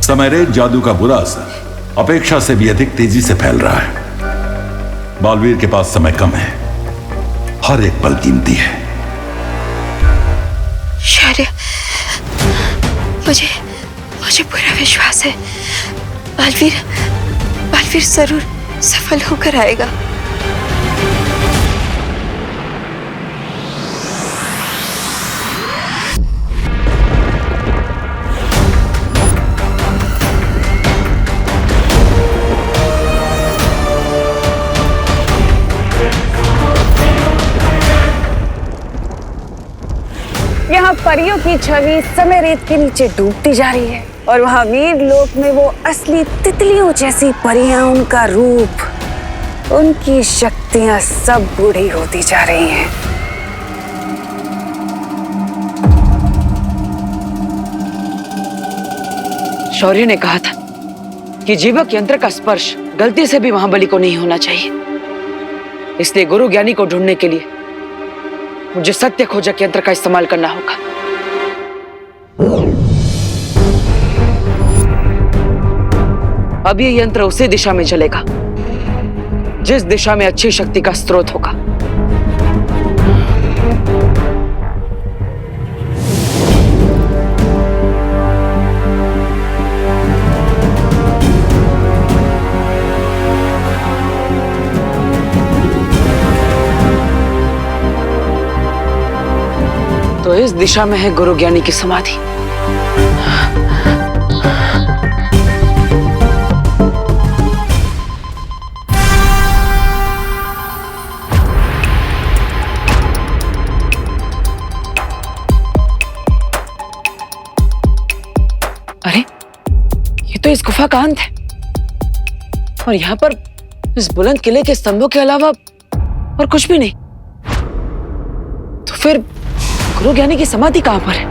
समयरेज जादू का बुरा असर अपेक्षा से भी अधिक तेजी से फैल रहा है। बालवीर के पास समय कम है, हर एक पल कीमती है। शौर्य, मुझे पूरा विश्वास है बालवीर जरूर सफल होकर आएगा। यहाँ परियों की छवि समय रेत के नीचे डूबती जा रही है और वहाँ वीर लोक में वो असली तितलियों जैसी परियां, उनका रूप, उनकी शक्तियां सब बूढ़ी होती जा रही हैं। शौर्य ने कहा था कि जीवक यंत्र का स्पर्श गलती से भी महाबली को नहीं होना चाहिए, इसलिए गुरु ज्ञानी को ढूंढने के लिए मुझे सत्य खोजक यंत्र का इस्तेमाल करना होगा। अब ये यंत्र उसी दिशा में चलेगा जिस दिशा में अच्छी शक्ति का स्रोत होगा। तो इस दिशा में है गुरु ज्ञानी की समाधि। अरे, ये तो इस गुफा का अंत है और यहाँ पर इस बुलंद किले के स्तंभों के अलावा और कुछ भी नहीं। तो फिर गुरु ज्ञानी की समाधि कहां पर है?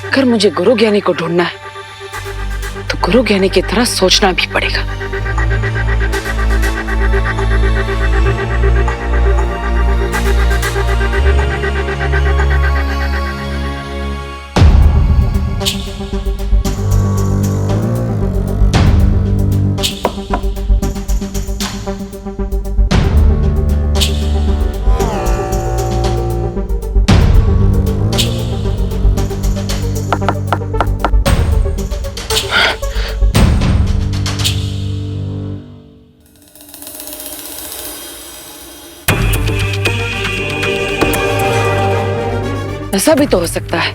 अगर मुझे गुरु ज्ञानी को ढूंढना है तो गुरु ज्ञानी की तरह सोचना भी पड़ेगा। ऐसा भी तो हो सकता है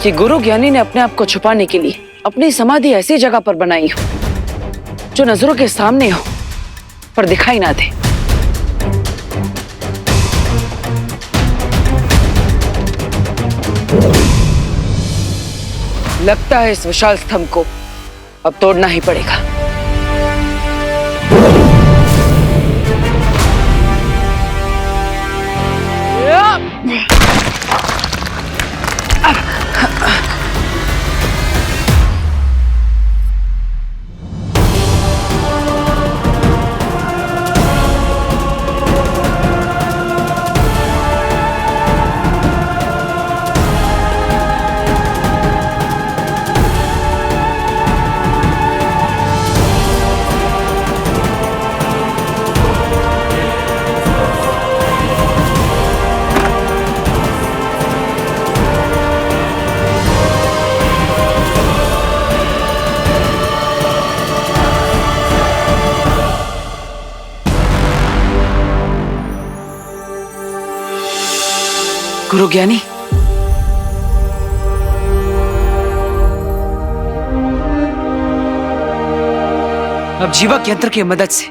कि गुरु ज्ञानी ने अपने आप को छुपाने के लिए अपनी समाधि ऐसी जगह पर बनाई हो जो नजरों के सामने हो पर दिखाई ना दे। लगता है इस विशाल स्तंभ को अब तोड़ना ही पड़ेगा। गुरु ज्ञानी, अब जीवक यंत्र की मदद से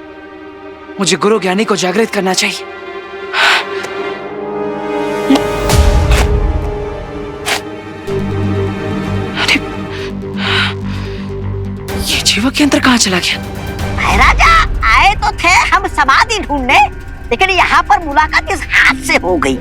मुझे गुरु ज्ञानी को जागृत करना चाहिए। अरे, ये जीवक यंत्र कहाँ चला गया? राजा आए तो थे हम समाधि ढूंढने, लेकिन यहाँ पर मुलाकात इस हाथ से हो गई।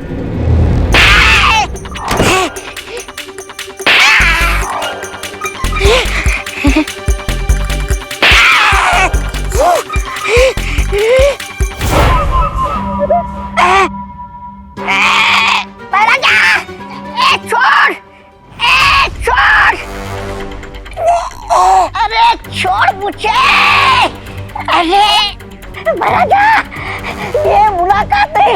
छोड़ मुझे। अरे महाराजा, ये मुलाकात है,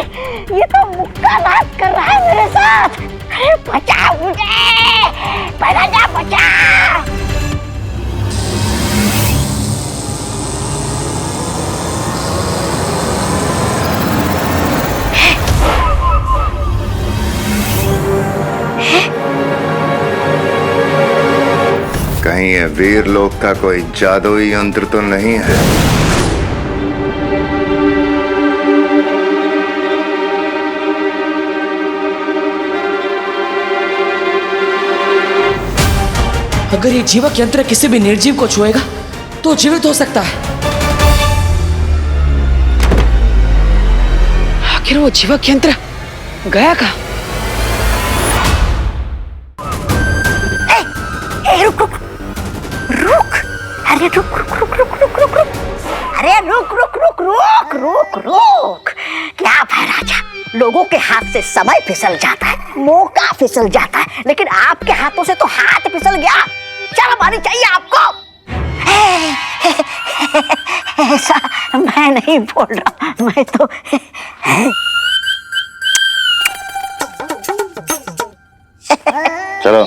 ये तो मुक्का नाच कर रहा है मेरे साथ। अरे बचा मुझे महाराजा, बचा। कहीं ये वीर लोक का कोई जादुई यंत्र तो नहीं है? अगर ये जीवक यंत्र किसी भी निर्जीव को छुएगा तो जीवित हो सकता है। आखिर वो जीवक यंत्र गया कहाँ? रुक रुक रुक, अरे रुक रुक रुक रुक रुक रुक रुक, अरे रुक रुक रुक रुक रुक रुक। क्या महाराजा, लोगों के हाथ से समय फिसल जाता है, मौका फिसल जाता है, लेकिन आपके हाथों से तो हाथ फिसल गया। शर्म आनी चाहिए आपको। ऐसा मैं नहीं बोल रहा, मैं तो चलो।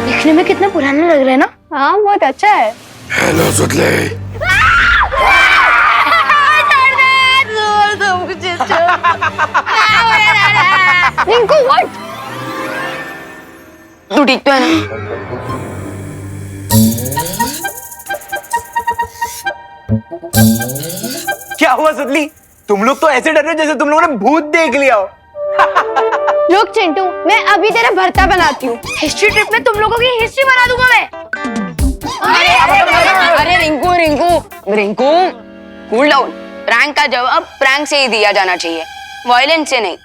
देखने में कितना पुराना लग रहा है ना? हाँ, बहुत अच्छा है। हेलो सुतले। रिंकू, व्हाट? तू ठीक तो है ना? क्या हुआ सुतली? तुम लोग तो ऐसे डर रहे हो जैसे तुम लोगों ने भूत देख लिया हो। रुक चिंटू, मैं अभी तेरा भरता बनाती हूँ। हिस्ट्री ट्रिप में तुम लोगों की हिस्ट्री बना दूंगा मैं। अरे Rinku Rinku Rinku, cool down. Prank का जवाब प्रैंक से ही दिया जाना चाहिए, वायलेंस से नहीं।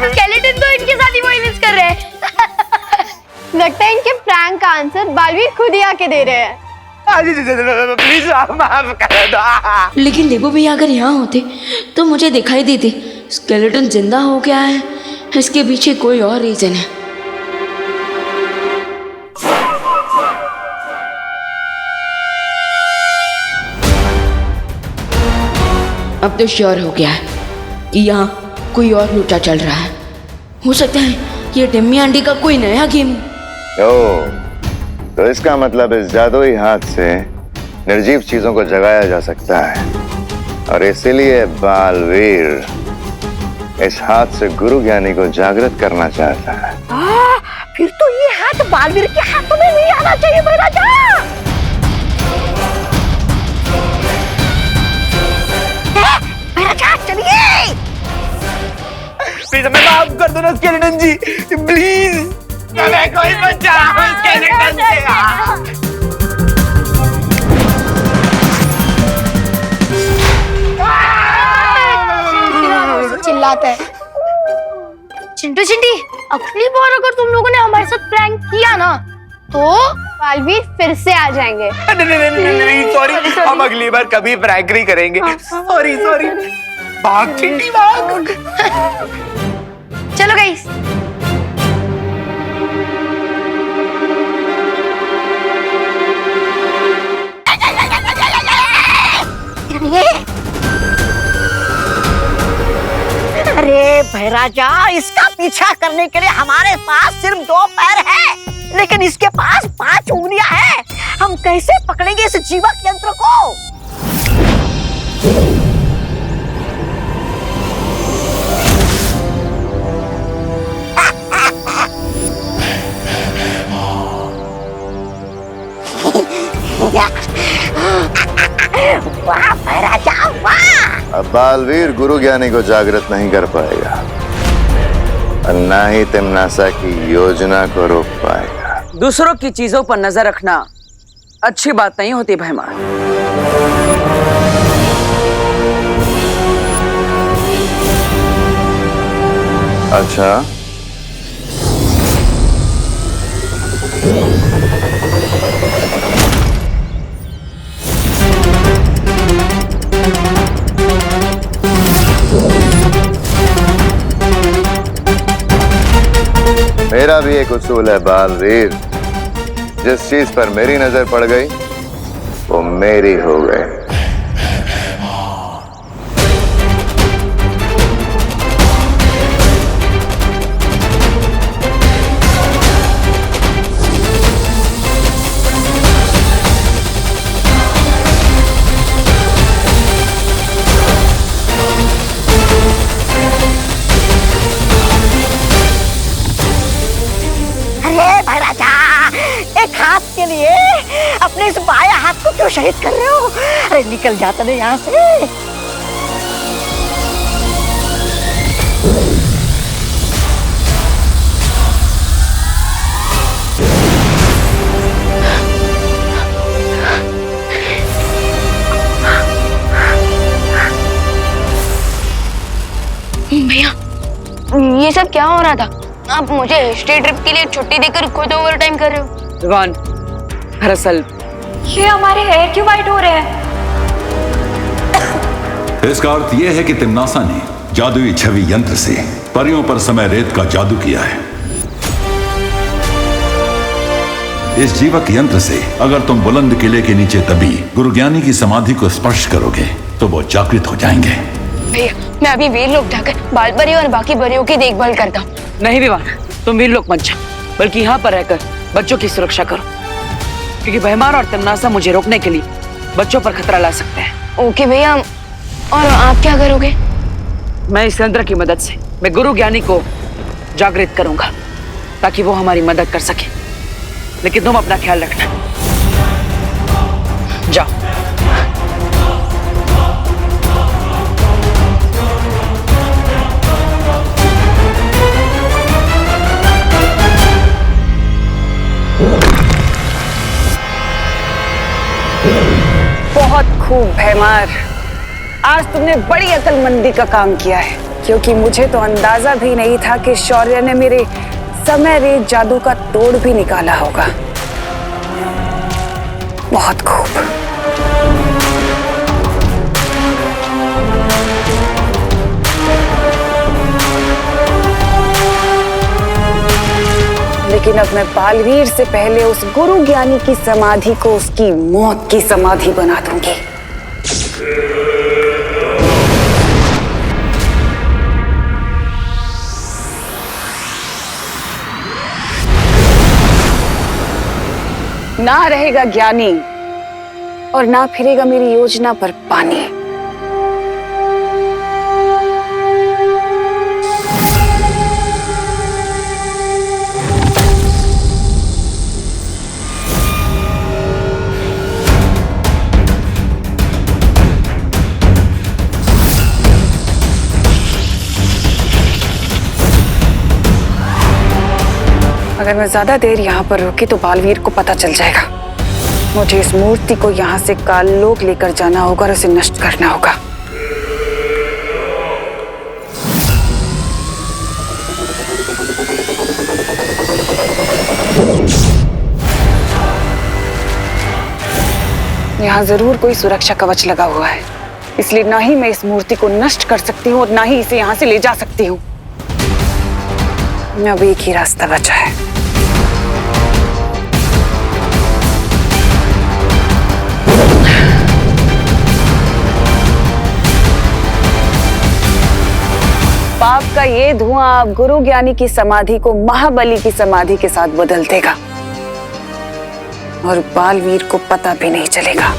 स्केलेटन तो इनके साथ ही वायलेंस कर रहे हैं। लगता है इनके प्रैंक का आंसर बालवीर खुद ही आके दे रहे हैं। प्लीज माफ कर दो। लेकिन देबू भैया अगर यहाँ होते तो मुझे दिखाई देते स्केलेटन जिंदा हो गया है, इसके पीछे कोई और रीजन है। अब तो श्योर हो गया है कि यहाँ कोई और लूटा चल रहा है। हो सकता है ये टिम्मी आंटी का कोई नया गेम। तो इसका मतलब इस जादुई हाथ से निर्जीव चीजों को जगाया जा सकता है, और इसीलिए बालवीर इस हाथ से गुरु ज्ञानी को जागृत करना चाहता है। फिर तो ये हाथ बालवीर के हाथों में नहीं आना चाहिए महाराजा। महाराजा चलिए। प्लीज हमें माफ कर दो ना स्केलेटन जी, प्लीज हमें कोई बचाओ स्केलेटन से। चिल्लाता है। चिंटू चिंटी, अगली बार अगर तुम लोगों ने हमारे साथ प्रैंक किया ना तो बालवीर फिर से आ जाएंगे। नहीं सॉरी, हम अगली बार कभी प्रैंक नहीं करेंगे। Sorry sorry. भाग चिंटी भाग। चलो गाइस। अरे भैराजा, इसका पीछा करने के लिए हमारे पास सिर्फ 2 पैर है, लेकिन इसके पास 5 उंगलियां हैं। हम कैसे पकड़ेंगे इस जीवक यंत्र को? वाह महाराजा वाह। अब बालवीर गुरु ज्ञानी को जागृत नहीं कर पाएगा और ना ही तिमनासा की योजना को रोक पाएगा। दूसरों की चीजों पर नजर रखना अच्छी बात नहीं होती भैमार। अच्छा, मेरा भी एक उसूल है बालवीर, जिस चीज पर मेरी नजर पड़ गई वो मेरी हो गई। एक हाथ के लिए अपने इस बाया हाथ को क्यों शहीद कर रहे हो? अरे निकल जाता नहीं यहाँ से। भैया ये सब क्या हो रहा था? आप मुझे हिस्ट्री ट्रिप के लिए छुट्टी देकर खुद ओवर टाइम कर रहे हो। विवान, दरअसल ये हमारे हेयर क्यों वाइट हो रहे हैं? इसका अर्थ यह है कि तिमनासा ने जादुई छवि यंत्र से परियों पर समय रेत का जादू किया है। इस जीवक यंत्र से अगर तुम बुलंद किले के नीचे दबी गुरु ज्ञानी की समाधि को स्पर्श करोगे तो वो जागृत हो जाएंगे। भैया मैं अभी वीर लोक जाकर बाल परी और बाकी परियों की देखभाल करता हूँ। नहीं विवान, तुम वीर लोक मत जाओ, बल्कि यहाँ पर रहकर बच्चों की सुरक्षा करो, क्योंकि भैमार और तिमनासा मुझे रोकने के लिए बच्चों पर खतरा ला सकते हैं। ओके भैया, और आप क्या करोगे? मैं इस यंत्र की मदद से मैं गुरु ज्ञानी को जागृत करूंगा ताकि वो हमारी मदद कर सके, लेकिन तुम अपना ख्याल रखना। जाओ। बहुत खूब भैमार, आज तुमने बड़ी अक्लमंदी का काम किया है, क्योंकि मुझे तो अंदाजा भी नहीं था कि शौर्य ने मेरे समय रेत जादू का तोड़ भी निकाला होगा। बहुत खूब। लेकिन अब मैं बालवीर से पहले उस गुरु ज्ञानी की समाधि को उसकी मौत की समाधि बना दूंगी। ना रहेगा ज्ञानी और ना फिरेगा मेरी योजना पर पानी। अगर मैं ज्यादा देर यहाँ पर रुकी तो बालवीर को पता चल जाएगा। मुझे इस मूर्ति को यहाँ से काललोक लेकर जाना होगा और उसे नष्ट करना होगा। यहाँ जरूर कोई सुरक्षा कवच लगा हुआ है, इसलिए ना ही मैं इस मूर्ति को नष्ट कर सकती हूँ और ना ही इसे यहाँ से ले जा सकती हूँ। अब एक ही रास्ता बचा है। पाप का ये धुआं अब गुरु ज्ञानी की समाधि को महाबली की समाधि के साथ बदल देगा और बालवीर को पता भी नहीं चलेगा।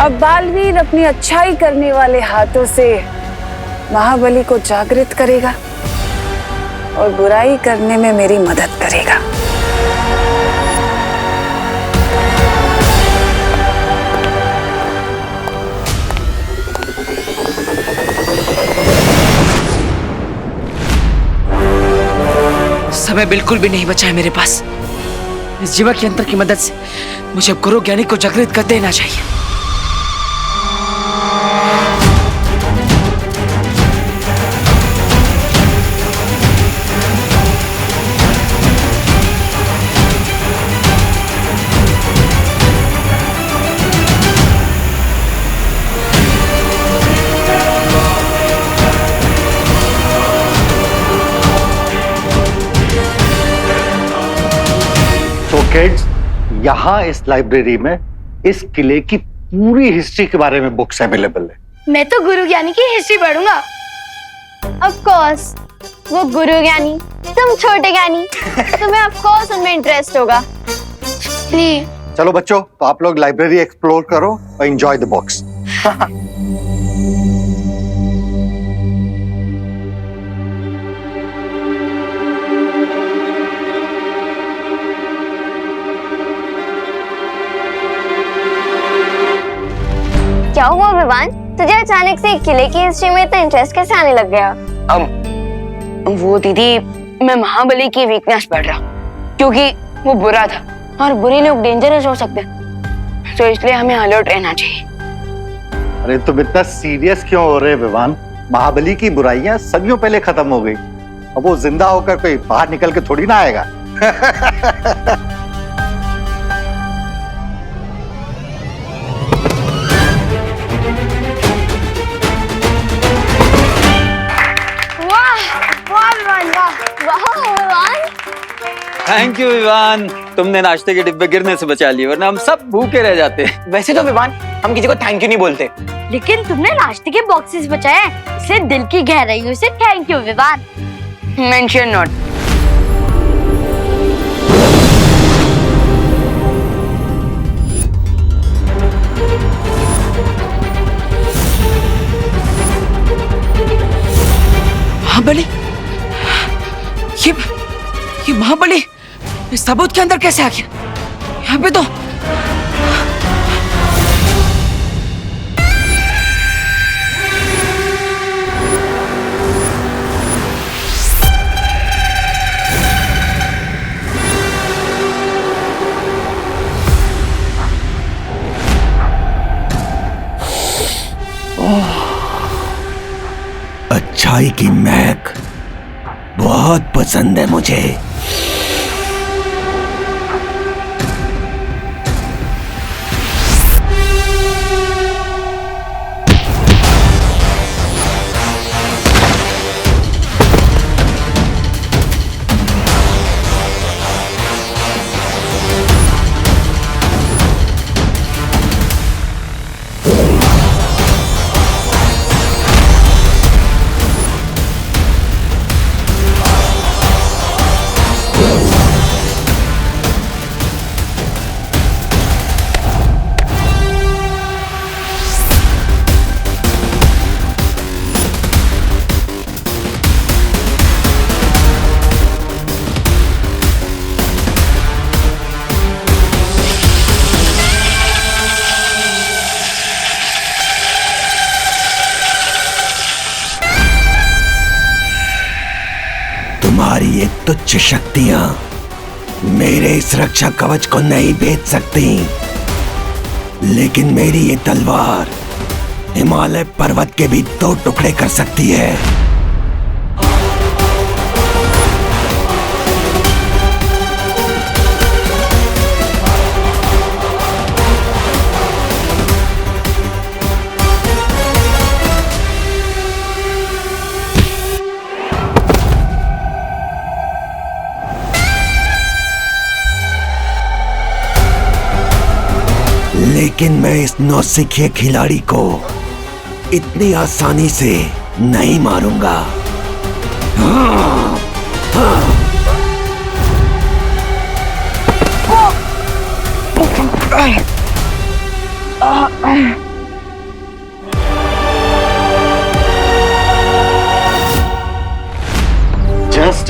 अब बालवीर अपनी अच्छाई करने वाले हाथों से महाबली को जागृत करेगा और बुराई करने में मेरी मदद करेगा। समय बिल्कुल भी नहीं बचा है मेरे पास। इस जीवक यंत्र की मदद से मुझे गुरु ज्ञानी को जागृत कर देना चाहिए। किड्स, यहाँ इस लाइब्रेरी में इस किले की पूरी हिस्ट्री के बारे में बुक्स अवेलेबल है। मैं तो गुरु ज्ञानी की हिस्ट्री पढ़ूंगा। ऑफ कोर्स, वो गुरु ज्ञानी, तुम छोटे ज्ञानी, तुम्हें ऑफ कोर्स उनमें इंटरेस्ट होगा। प्लीज चलो बच्चों, तो आप लोग लाइब्रेरी एक्सप्लोर करो और एंजॉय द बुक्स। क्या हुआ विवान, तुझे अचानक से किले की हिस्ट्री में इतना इंटरेस्ट कैसे आने लग गया? वो दीदी, मैं महाबली की वीकनेस पढ़ रहा हूँ, क्योंकि वो बुरा था और बुरे लोग डेंजरस हो सकते हैं, तो इसलिए हमें अलर्ट रहना चाहिए। अरे तुम इतना सीरियस क्यों हो रहे विवान? महाबली की बुराइयां सदियों पहले खत्म हो गई। अब वो जिंदा होकर कोई बाहर निकल के थोड़ी ना आएगा। थैंक यू विवान, तुमने नाश्ते के डिब्बे गिरने से बचा लिए, वरना हम सब भूखे रह जाते। वैसे तो विवान, हम किसी को थैंक यू नहीं बोलते, लेकिन तुमने नाश्ते के बॉक्सेस बचाए, इसलिए दिल की गहराइयों से thank you Vivaan. Mention not. Mahabali, ये महाबली इस ताबूत के अंदर कैसे आ गया? यहाँ पे तो अच्छाई की महक बहुत पसंद है मुझे। तुम्हारी ये तुच्छ शक्तियां मेरे इस रक्षा कवच को नहीं भेद सकती, लेकिन मेरी ये तलवार हिमालय पर्वत के भी 2 टुकड़े कर सकती है। लेकिन मैं इस नौसिखिए खिलाड़ी को इतनी आसानी से नहीं मारूंगा।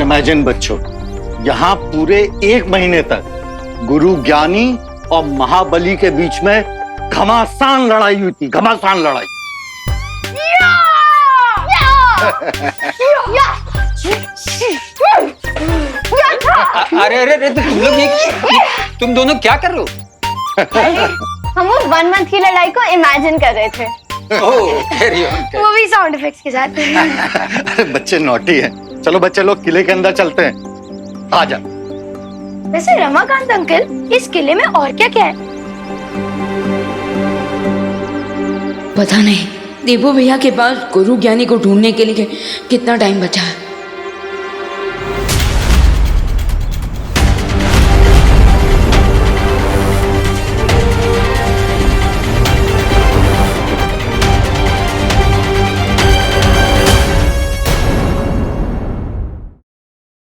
इमेजिन बच्चों, यहाँ पूरे 1 महीने तक गुरु ज्ञानी और महाबली के बीच में घमासान लड़ाई हुई थी, घमासान लड़ाई। अरे अरे अरे तुम लोग तुम दोनों क्या कर रहे हो? हम वो 1 मंथ की लड़ाई को इमेजिन कर रहे थे। Carry on. वो भी साउंड इफेक्ट्स के साथ। अरे बच्चे नॉटी हैं। चलो बच्चे लोग किले के अंदर चलते हैं, आ जा। वैसे रमाकांत अंकल, इस किले में और क्या क्या है? पता नहीं देवू भैया के पास गुरु ज्ञानी को ढूंढने के लिए कितना टाइम बचा है।